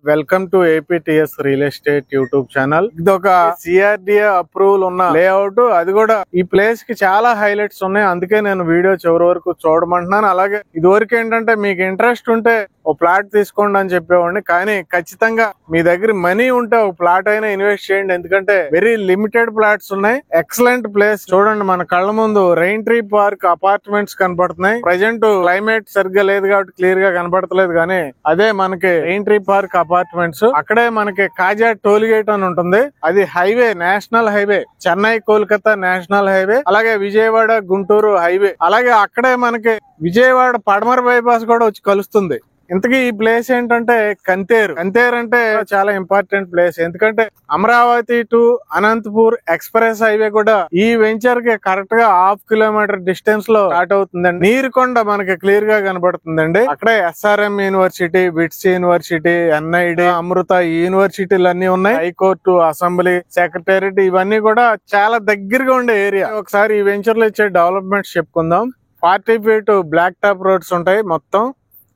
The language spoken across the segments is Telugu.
Welcome to APTS real estate YouTube channel. ఇది ఒక సిఆర్డిఏ అప్రూవల్ ఉన్న లేఅవుట్. అది కూడా ఈ ప్లేస్ కి చాలా హైలైట్స్ ఉన్నాయి, అందుకే నేను వీడియో చివరి వరకు చూడమంటున్నాను. అలాగే ఇదివరకు ఏంటంటే మీకు ఇంట్రెస్ట్ ఉంటే ఓ ప్లాట్ తీసుకోండి అని చెప్పేవాడిని, కానీ ఖచ్చితంగా మీ దగ్గర మనీ ఉంటే ఒక ప్లాట్ అయినా ఇన్వెస్ట్ చేయండి, ఎందుకంటే వెరీ లిమిటెడ్ ప్లాట్స్ ఉన్నాయి. ఎక్సలెంట్ ప్లేస్ చూడండి, మన కళ్ళ ముందు రెయిన్ ట్రీ పార్క్ అపార్ట్మెంట్స్ కనపడుతున్నాయి. ప్రజెంట్ క్లైమేట్ సరిగ్గా లేదు కాబట్టి క్లియర్ గా కనపడతలేదు, కానీ అదే మనకి రెయిన్ ట్రీ పార్క్ అపార్ట్మెంట్స్. అక్కడే మనకి కాజా టోల్ గేట్ అని ఉంటుంది. అది highway, national highway, Chennai Kolkata national highway, అలాగే విజయవాడ గుంటూరు హైవే. అలాగే అక్కడే మనకి విజయవాడ పడమర బైపాస్ కూడా వచ్చి కలుస్తుంది. ఇంతకీ ఈ ప్లేస్ ఏంటంటే కంతేరు. కంతేరు అంటే చాలా ఇంపార్టెంట్ ప్లేస్, ఎందుకంటే Amaravati to Anantapur express highway కూడా ఈ వెంచర్ కి కరెక్ట్ గా 1/2 కిలోమీటర్ డిస్టెన్స్ లో స్టార్ట్ అవుతుందండి. నీరుకొండ మనకి క్లియర్ గా కనబడుతుందండి. అక్కడే SRM university, bits university, NID, అమృత యూనివర్సిటీలు అన్ని ఉన్నాయి. హైకోర్టు, అసెంబ్లీ, సెక్రటేరియట్ ఇవన్నీ కూడా చాలా దగ్గరగా ఉండే ఏరియా. ఒకసారి ఈ వెంచర్ లో ఇచ్చే డెవలప్మెంట్స్ చెప్పుకుందాం. 40 ఫీట్ బ్లాక్ టాప్ రోడ్స్ ఉంటాయి మొత్తం.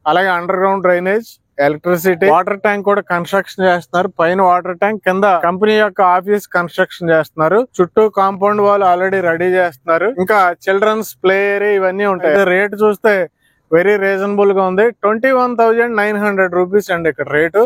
అలాగే under ground drainage, electricity, water tank కూడా కన్స్ట్రక్షన్ చేస్తున్నారు. పైన వాటర్ ట్యాంక్, కింద కంపెనీ యొక్క ఆఫీస్ కన్స్ట్రక్షన్ చేస్తున్నారు. చుట్టూ కాంపౌండ్ వాల్ ఆల్రెడీ రెడీ చేస్తున్నారు. ఇంకా చిల్డ్రన్స్ ప్లే ఏరియా ఇవన్నీ ఉంటాయి. రేట్ చూస్తే వెరీ రీజనబుల్ గా ఉంది. 21,900 రూపీస్ అండి ఇక్కడ రేటు.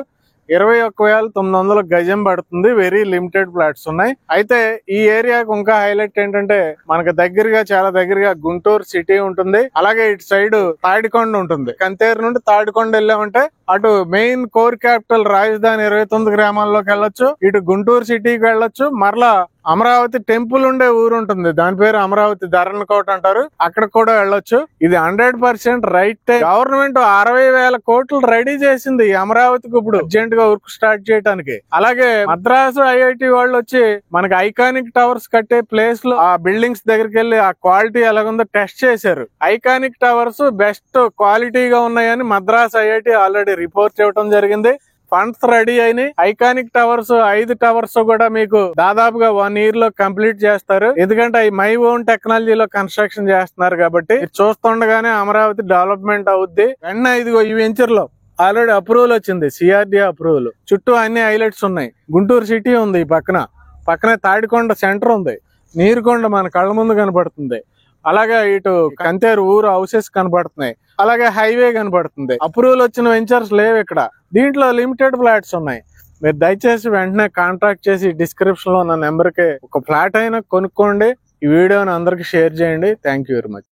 21,900 గజం పడుతుంది. వెరీ లిమిటెడ్ ప్లాట్స్ ఉన్నాయి. అయితే ఈ ఏరియాకు ఇంకా హైలైట్ ఏంటంటే మనకు దగ్గరగా, చాలా దగ్గరగా గుంటూరు సిటీ ఉంటుంది. అలాగే ఇటు సైడ్ తాడికొండ ఉంటుంది. కంతేరు నుండి తాడికొండ వెళ్ళామంటే అటు మెయిన్ కోర్ క్యాపిటల్ రాజధాని 29 గ్రామాల్లోకి వెళ్ళొచ్చు, ఇటు గుంటూరు సిటీకి వెళ్ళొచ్చు. మరలా అమరావతి టెంపుల్ ఉండే ఊరు ఉంటుంది, దాని పేరు అమరావతి ధరణకోట అంటారు, అక్కడ కూడా వెళ్ళొచ్చు. ఇది 100% రైట్ టైం. గవర్నమెంట్ 60,000 కోట్లు రెడీ చేసింది ఈ అమరావతికి ఇప్పుడు అర్జెంట్ గా వర్క్ స్టార్ట్ చేయడానికి. అలాగే మద్రాసు IIT వాళ్ళు వచ్చి మనకి ఐకానిక్ టవర్స్ కట్టే ప్లేస్ లో ఆ బిల్డింగ్స్ దగ్గరికి వెళ్ళి ఆ క్వాలిటీ ఎలాగుందో టెస్ట్ చేశారు. ఐకానిక్ టవర్స్ బెస్ట్ క్వాలిటీగా ఉన్నాయని మద్రాసు IIT ఆల్రెడీ రిపోర్ట్ ఇవ్వడం జరిగింది. ఫండ్స్ రెడీ అయినాయి. ఐకానిక్ టవర్స్ 5 టవర్స్ కూడా మీకు దాదాపుగా 1 year లో కంప్లీట్ చేస్తారు, ఎందుకంటే అవి మై ఓన్ టెక్నాలజీలో కన్స్ట్రక్షన్ చేస్తున్నారు కాబట్టి. చూస్తుండగానే అమరావతి డెవలప్మెంట్ అవుద్ది. వెంటనే ఇదిగో ఈ వెంచర్ లో ఆల్రెడీ అప్రూవల్ వచ్చింది, సిఆర్డిఏ అప్రూవల్. చుట్టూ అన్ని హైలైట్స్ ఉన్నాయి. గుంటూరు సిటీ ఉంది, పక్కనే తాడికొండ సెంటర్ ఉంది, నీరుకొండ మన కళ్ళ ముందు కనపడుతుంది. అలాగే ఇటు కంతేరు ఊరు హౌసెస్ కనబడుతున్నాయి, అలాగే హైవే కనబడుతుంది. అప్రూవల్ వచ్చిన వెంచర్స్ లేవు ఇక్కడ. దీంట్లో లిమిటెడ్ ఫ్లాట్స్ ఉన్నాయి. మీరు దయచేసి వెంటనే కాంటాక్ట్ చేసి డిస్క్రిప్షన్ లో ఉన్న నెంబర్ కి ఒక ఫ్లాట్ అయినా కొనుక్కోండి. ఈ వీడియోని అందరికి షేర్ చేయండి. Thank you very much.